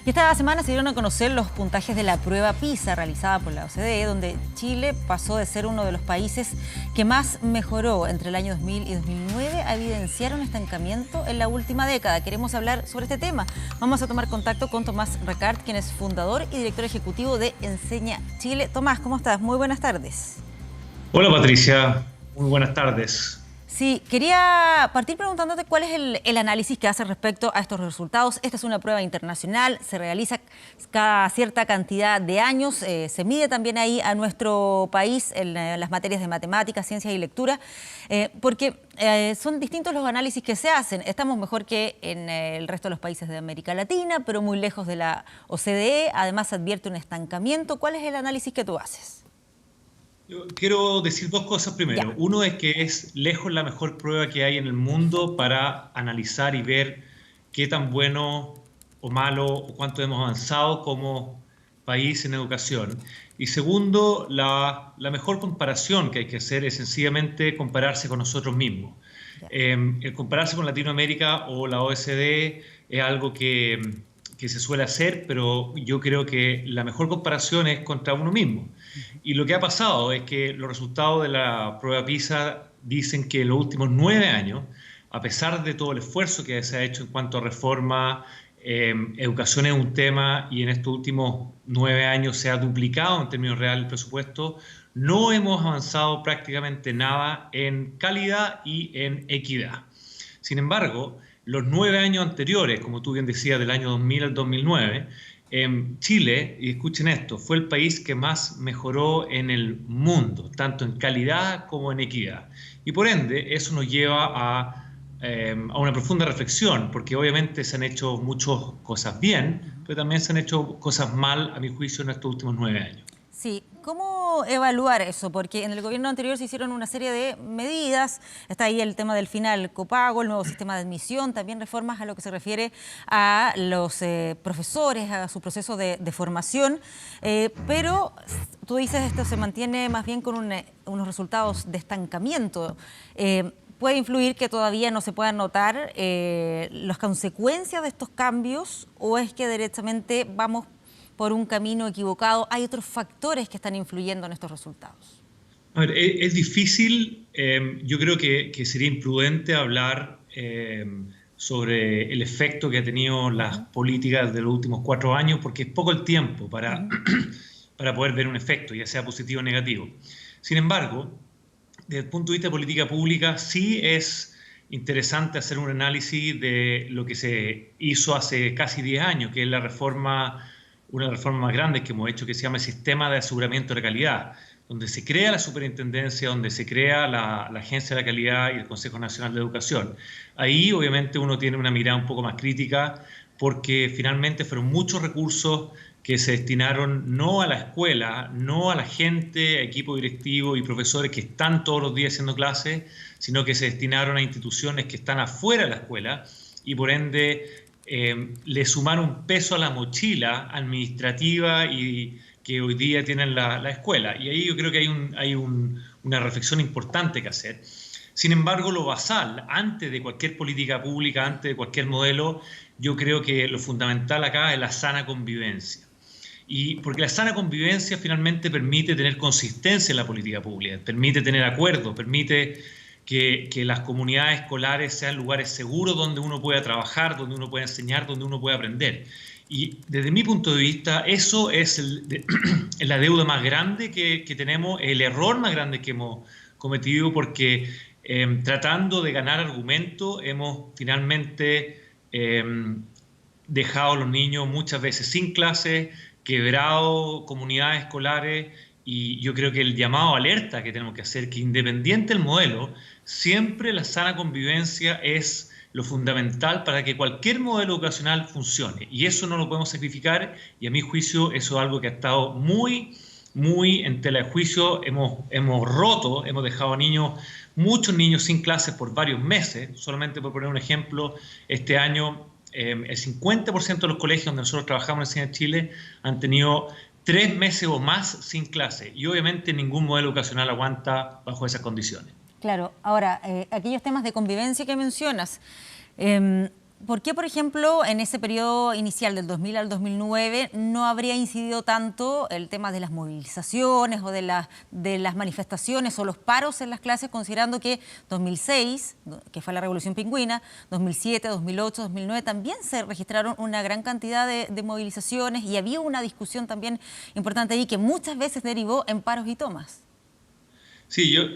Y esta semana se dieron a conocer los puntajes de la prueba PISA realizada por la OCDE, donde Chile pasó de ser uno de los países que más mejoró entre el año 2000 y 2009 a evidenciar un estancamiento en la última década. Queremos hablar sobre este tema. Vamos a tomar contacto con Tomás Recart, quien es fundador y director ejecutivo de Enseña Chile. Tomás, ¿cómo estás? Muy buenas tardes. Hola Patricia, muy buenas tardes. Sí, quería partir preguntándote cuál es el análisis que hace respecto a estos resultados. Esta es una prueba internacional, se realiza cada cierta cantidad de años, se mide también ahí a nuestro país en las materias de matemáticas, ciencias y lectura, porque son distintos los análisis que se hacen. Estamos mejor que en el resto de los países de América Latina, pero muy lejos de la OCDE. Además, advierte un estancamiento. ¿Cuál es el análisis que tú haces? Yo quiero decir dos cosas primero. Ya. Uno es que es lejos la mejor prueba que hay en el mundo para analizar y ver qué tan bueno o malo o cuánto hemos avanzado como país en educación. Y segundo, la mejor comparación que hay que hacer es sencillamente compararse con nosotros mismos. Ya. El compararse con Latinoamérica o la OECD es algo que se suele hacer, pero yo creo que la mejor comparación es contra uno mismo. Y lo que ha pasado es que los resultados de la prueba PISA dicen que en los últimos 9 años, a pesar de todo el esfuerzo que se ha hecho en cuanto a reforma, educación es un tema y en estos últimos 9 años se ha duplicado en términos reales el presupuesto, no hemos avanzado prácticamente nada en calidad y en equidad. Sin embargo, los 9 años anteriores, como tú bien decías, del año 2000 al 2009, Chile, y escuchen esto, fue el país que más mejoró en el mundo, tanto en calidad como en equidad. Y por ende, eso nos lleva a una profunda reflexión, porque obviamente se han hecho muchas cosas bien, pero también se han hecho cosas mal, a mi juicio, en estos últimos 9 años. Sí, ¿cómo evaluar eso? Porque en el gobierno anterior se hicieron una serie de medidas, está ahí el tema del final copago, el nuevo sistema de admisión, también reformas a lo que se refiere a los profesores, a su proceso de formación, pero tú dices esto se mantiene más bien con unos resultados de estancamiento. ¿Puede influir que todavía no se puedan notar las consecuencias de estos cambios o es que directamente vamos por un camino equivocado? ¿Hay otros factores que están influyendo en estos resultados? A ver, es difícil, yo creo que sería imprudente hablar sobre el efecto que ha tenido las políticas de los últimos 4 años, porque es poco el tiempo para, para poder ver un efecto, ya sea positivo o negativo. Sin embargo, desde el punto de vista de política pública, sí es interesante hacer un análisis de lo que se hizo hace casi 10 años, que es la reforma, una de las reformas más grandes que hemos hecho, que se llama el Sistema de Aseguramiento de la Calidad, donde se crea la superintendencia, donde se crea la Agencia de la Calidad y el Consejo Nacional de Educación. Ahí obviamente uno tiene una mirada un poco más crítica porque finalmente fueron muchos recursos que se destinaron no a la escuela, no a la gente, a equipo directivo y profesores que están todos los días haciendo clases, sino que se destinaron a instituciones que están afuera de la escuela y por ende le sumaron peso a la mochila administrativa y que hoy día tienen la escuela. Y ahí yo creo que hay una reflexión importante que hacer. Sin embargo, lo basal, antes de cualquier política pública, antes de cualquier modelo, yo creo que lo fundamental acá es la sana convivencia. Y porque la sana convivencia finalmente permite tener consistencia en la política pública, permite tener acuerdos, permite que las comunidades escolares sean lugares seguros donde uno pueda trabajar, donde uno pueda enseñar, donde uno pueda aprender. Y desde mi punto de vista, eso es la deuda más grande que tenemos, el error más grande que hemos cometido, porque tratando de ganar argumentos hemos finalmente dejado a los niños muchas veces sin clases, quebrado comunidades escolares. Y yo creo que el llamado a alerta que tenemos que hacer, que independiente del modelo, siempre la sana convivencia es lo fundamental para que cualquier modelo educacional funcione. Y eso no lo podemos sacrificar y a mi juicio eso es algo que ha estado muy en tela de juicio. Hemos roto, hemos dejado a muchos niños sin clases por varios meses. Solamente por poner un ejemplo, este año el 50% de los colegios donde nosotros trabajamos en Enseña Chile han tenido 3 meses o más sin clase y obviamente ningún modelo educacional aguanta bajo esas condiciones. Claro, ahora, aquellos temas de convivencia que mencionas, ¿Por qué, por ejemplo, en ese periodo inicial del 2000 al 2009 no habría incidido tanto el tema de las movilizaciones o de las manifestaciones o los paros en las clases, considerando que 2006, que fue la Revolución Pingüina, 2007, 2008, 2009, también se registraron una gran cantidad de movilizaciones y había una discusión también importante ahí que muchas veces derivó en paros y tomas? Sí, yo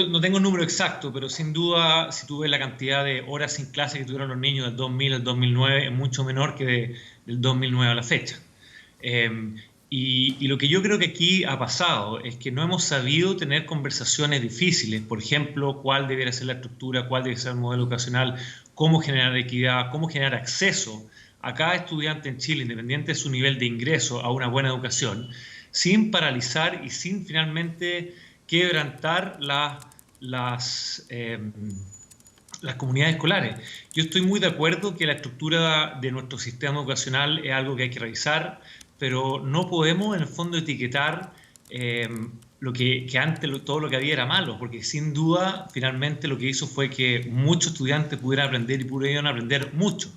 no tengo el número exacto, pero sin duda, si tú ves la cantidad de horas sin clase que tuvieron los niños del 2000 al 2009, es mucho menor que del 2009 a la fecha. Y lo que yo creo que aquí ha pasado es que no hemos sabido tener conversaciones difíciles, por ejemplo, cuál debería ser la estructura, cuál debe ser el modelo educacional, cómo generar equidad, cómo generar acceso a cada estudiante en Chile, independiente de su nivel de ingreso, a una buena educación, sin paralizar y sin finalmente quebrantar las comunidades escolares. Yo estoy muy de acuerdo que la estructura de nuestro sistema educacional es algo que hay que revisar, pero no podemos en el fondo etiquetar lo que antes todo lo que había era malo, porque sin duda finalmente lo que hizo fue que muchos estudiantes pudieran aprender y pudieran aprender mucho.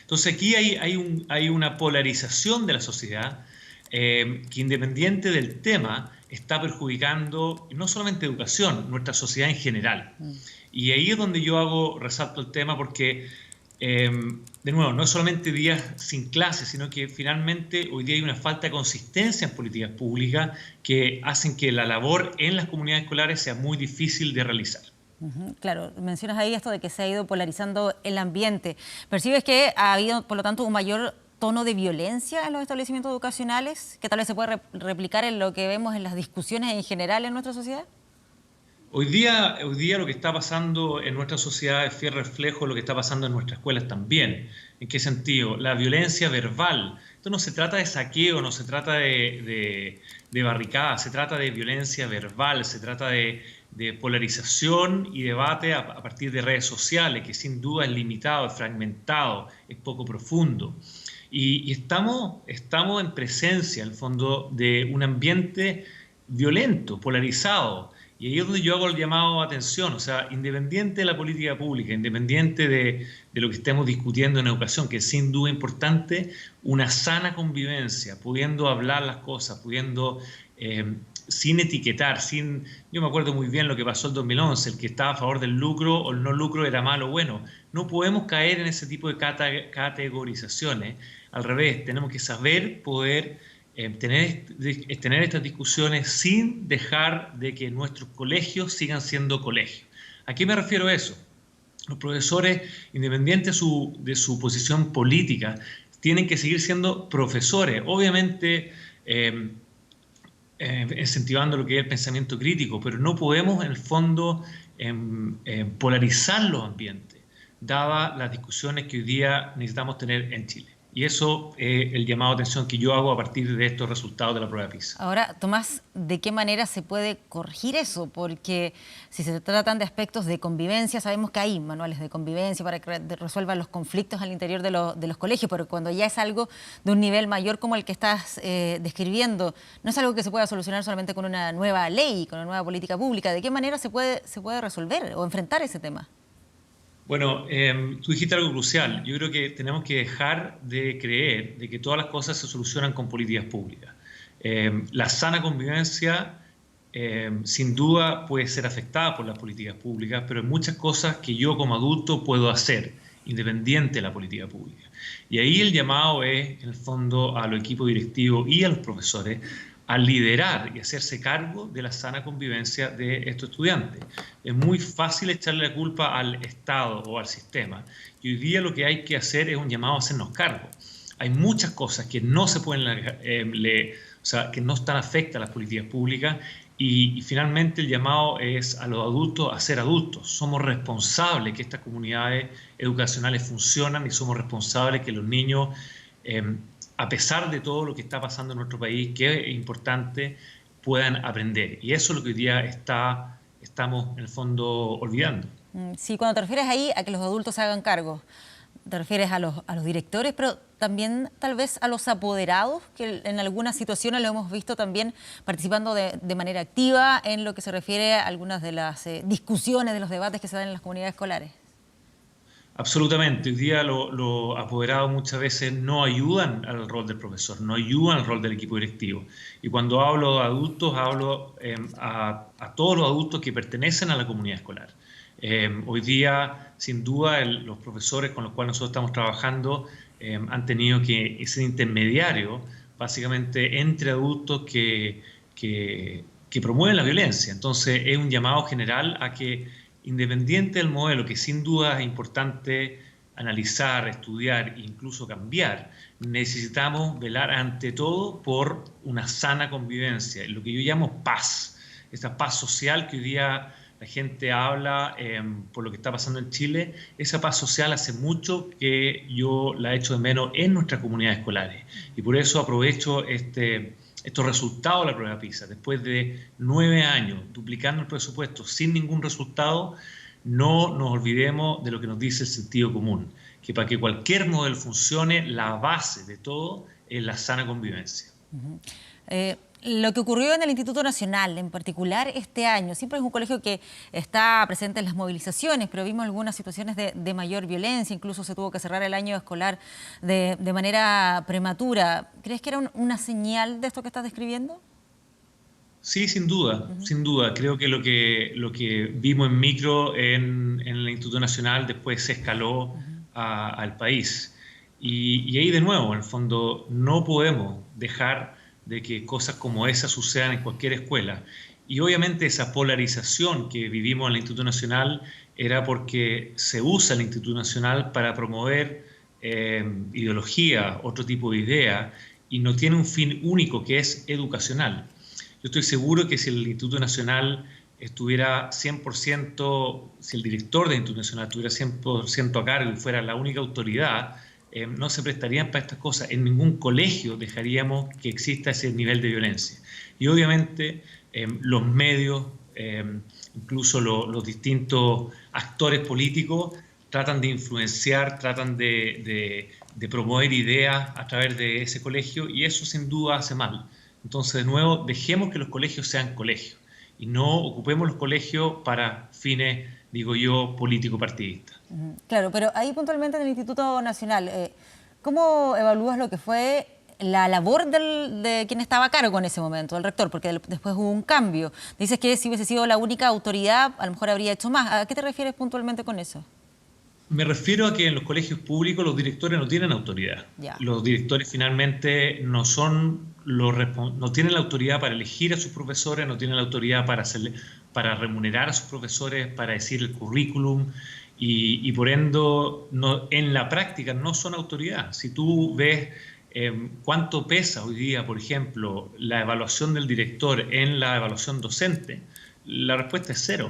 Entonces aquí hay una polarización de la sociedad que independiente del tema está perjudicando no solamente educación, nuestra sociedad en general. Y ahí es donde yo resalto el tema porque, de nuevo, no es solamente días sin clases, sino que finalmente hoy día hay una falta de consistencia en políticas públicas que hacen que la labor en las comunidades escolares sea muy difícil de realizar. Claro, mencionas ahí esto de que se ha ido polarizando el ambiente. ¿Percibes que ha habido, por lo tanto, un mayor tono de violencia en los establecimientos educacionales, que tal vez se puede replicar en lo que vemos en las discusiones en general en nuestra sociedad? Hoy día lo que está pasando en nuestra sociedad es fiel reflejo de lo que está pasando en nuestras escuelas también. ¿En qué sentido? La violencia verbal. Esto no se trata de saqueo, no se trata de barricadas, se trata de violencia verbal, se trata de polarización y debate a partir de redes sociales, que sin duda es limitado, es fragmentado, es poco profundo. Y estamos en presencia, en el fondo, de un ambiente violento, polarizado. Y ahí es donde yo hago el llamado a atención, o sea, independiente de la política pública, independiente de lo que estemos discutiendo en educación, que es sin duda importante, una sana convivencia, pudiendo hablar las cosas, pudiendo, sin etiquetar, yo me acuerdo muy bien lo que pasó el 2011, el que estaba a favor del lucro o el no lucro era malo o bueno. No podemos caer en ese tipo de categorizaciones, al revés, tenemos que saber poder tener estas discusiones sin dejar de que nuestros colegios sigan siendo colegios. ¿A qué me refiero a eso? Los profesores, independiente de su posición política, tienen que seguir siendo profesores, obviamente incentivando lo que es el pensamiento crítico, pero no podemos en el fondo polarizar los ambientes, dadas las discusiones que hoy día necesitamos tener en Chile. Y eso es el llamado de atención que yo hago a partir de estos resultados de la prueba PISA. Ahora, Tomás, ¿de qué manera se puede corregir eso? Porque si se tratan de aspectos de convivencia, sabemos que hay manuales de convivencia para que resuelvan los conflictos al interior de los colegios, pero cuando ya es algo de un nivel mayor como el que estás describiendo, no es algo que se pueda solucionar solamente con una nueva ley, con una nueva política pública. ¿De qué manera se puede resolver o enfrentar ese tema? Bueno, tú dijiste algo crucial. Yo creo que tenemos que dejar de creer de que todas las cosas se solucionan con políticas públicas. La sana convivencia, sin duda, puede ser afectada por las políticas públicas, pero hay muchas cosas que yo como adulto puedo hacer, independiente de la política pública. Y ahí el llamado es, en el fondo, a los equipos directivos y a los profesores a liderar y hacerse cargo de la sana convivencia de estos estudiantes. Es muy fácil echarle la culpa al Estado o al sistema. Y hoy día lo que hay que hacer es un llamado a hacernos cargo. Hay muchas cosas que no se pueden, o sea, que no están afectas a las políticas públicas y finalmente el llamado es a los adultos a ser adultos. Somos responsables que estas comunidades educacionales funcionan y somos responsables que los niños a pesar de todo lo que está pasando en nuestro país, que es importante, puedan aprender. Y eso es lo que hoy día estamos, en el fondo, olvidando. Sí, cuando te refieres ahí a que los adultos se hagan cargo, te refieres a los directores, pero también tal vez a los apoderados, que en algunas situaciones lo hemos visto también participando de manera activa en lo que se refiere a algunas de las discusiones, de los debates que se dan en las comunidades escolares. Absolutamente. Hoy día los apoderados muchas veces no ayudan al rol del profesor, no ayudan al rol del equipo directivo. Y cuando hablo de adultos, hablo a todos los adultos que pertenecen a la comunidad escolar. Hoy día, sin duda, los profesores con los cuales nosotros estamos trabajando han tenido que ser intermediario, básicamente, entre adultos que promueven la violencia. Entonces, es un llamado general a que, independiente del modelo, que sin duda es importante analizar, estudiar e incluso cambiar, necesitamos velar ante todo por una sana convivencia, lo que yo llamo paz, esa paz social que hoy día la gente habla por lo que está pasando en Chile. Esa paz social hace mucho que yo la echo de menos en nuestras comunidades escolares, y por eso aprovecho estos resultados de la prueba PISA. Después de 9 años duplicando el presupuesto sin ningún resultado, no nos olvidemos de lo que nos dice el sentido común, que para que cualquier modelo funcione, la base de todo es la sana convivencia. Lo que ocurrió en el Instituto Nacional, en particular este año, siempre es un colegio que está presente en las movilizaciones, pero vimos algunas situaciones de mayor violencia, incluso se tuvo que cerrar el año escolar de manera prematura. ¿Crees que era una señal de esto que estás describiendo? Sí, sin duda, sin duda. Creo que lo que vimos en micro en el Instituto Nacional después se escaló al país. Y ahí de nuevo, en el fondo, no podemos dejar de que cosas como esas sucedan en cualquier escuela. Y obviamente esa polarización que vivimos en el Instituto Nacional era porque se usa el Instituto Nacional para promover ideología, otro tipo de idea, y no tiene un fin único que es educacional. Yo estoy seguro que si el Instituto Nacional estuviera 100%, si el director del Instituto Nacional estuviera 100% a cargo y fuera la única autoridad, no se prestarían para estas cosas. En ningún colegio dejaríamos que exista ese nivel de violencia. Y obviamente los medios, incluso los distintos actores políticos, tratan de influenciar, tratan de promover ideas a través de ese colegio, y eso sin duda hace mal. Entonces, de nuevo, dejemos que los colegios sean colegios y no ocupemos los colegios para fines, digo yo, político-partidistas. Claro, pero ahí puntualmente en el Instituto Nacional, ¿cómo evalúas lo que fue la labor de quien estaba a cargo en ese momento, el rector? Porque después hubo un cambio. Dices que si hubiese sido la única autoridad, a lo mejor habría hecho más. ¿A qué te refieres puntualmente con eso? Me refiero a que en los colegios públicos los directores no tienen autoridad. Ya. Los directores finalmente no tienen la autoridad para elegir a sus profesores, no tienen la autoridad para remunerar a sus profesores, para decir el currículum, y por ende en la práctica no son autoridad. Si tú ves cuánto pesa hoy día, por ejemplo, la evaluación del director en la evaluación docente, la respuesta es cero.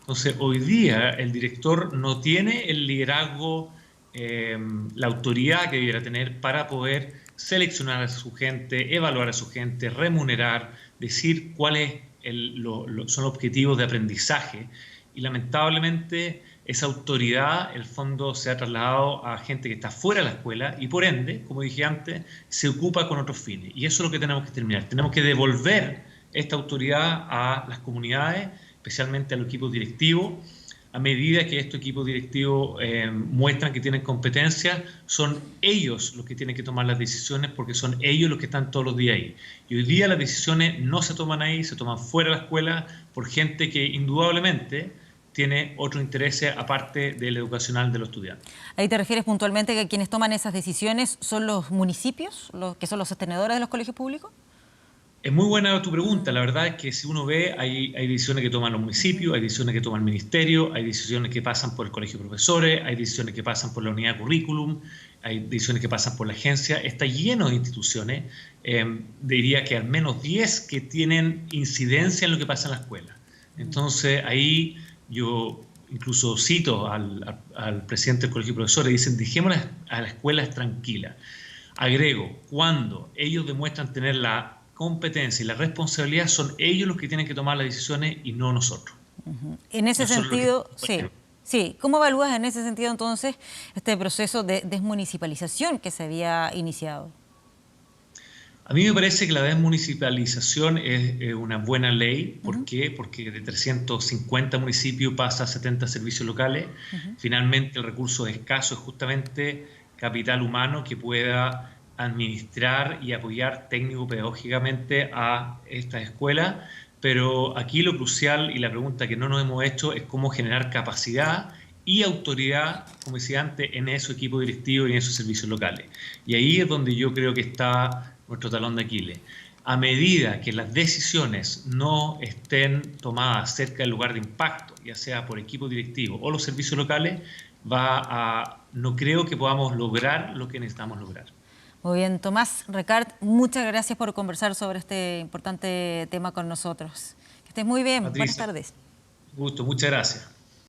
Entonces, hoy día el director no tiene el liderazgo, la autoridad que debiera tener para poder seleccionar a su gente, evaluar a su gente, remunerar, decir cuáles son los objetivos de aprendizaje. Y lamentablemente esa autoridad, el fondo, se ha trasladado a gente que está fuera de la escuela y por ende, como dije antes, se ocupa con otros fines. Y eso es lo que tenemos que terminar. Tenemos que devolver esta autoridad a las comunidades, especialmente a los equipos directivos. A medida que estos equipos directivos muestran que tienen competencia, son ellos los que tienen que tomar las decisiones, porque son ellos los que están todos los días ahí. Y hoy día las decisiones no se toman ahí, se toman fuera de la escuela por gente que indudablemente tiene otro interés aparte del educacional de los estudiantes. ¿Ahí te refieres puntualmente que quienes toman esas decisiones son los municipios, que son los sostenedores de los colegios públicos? Es muy buena tu pregunta. La verdad es que si uno ve, hay decisiones que toman los municipios, hay decisiones que toma el ministerio, hay decisiones que pasan por el colegio de profesores, hay decisiones que pasan por la unidad de currículum, hay decisiones que pasan por la agencia. Está lleno de instituciones, diría que al menos 10 que tienen incidencia en lo que pasa en la escuela. Entonces ahí yo incluso cito al presidente del colegio de profesores, dicen, dejémoslas a las escuelas tranquilas. Agrego, cuando ellos demuestran tener la competencia y la responsabilidad, son ellos los que tienen que tomar las decisiones y no nosotros. En ese sentido, sí. ¿Cómo evalúas en ese sentido entonces este proceso de desmunicipalización que se había iniciado? A mí me parece que la desmunicipalización es una buena ley. ¿Por qué? Porque de 350 municipios pasa a 70 servicios locales. Finalmente, el recurso escaso es justamente capital humano que pueda administrar y apoyar técnico-pedagógicamente a estas escuelas. Pero aquí lo crucial y la pregunta que no nos hemos hecho es cómo generar capacidad y autoridad, como decía antes, en esos equipos directivos y en esos servicios locales. Y ahí es donde yo creo que está nuestro talón de Aquiles. A medida que las decisiones no estén tomadas cerca del lugar de impacto, ya sea por equipo directivo o los servicios locales, no creo que podamos lograr lo que necesitamos lograr. Muy bien, Tomás Recart, muchas gracias por conversar sobre este importante tema con nosotros. Que estés muy bien, Patricia, buenas tardes. gusto, muchas gracias.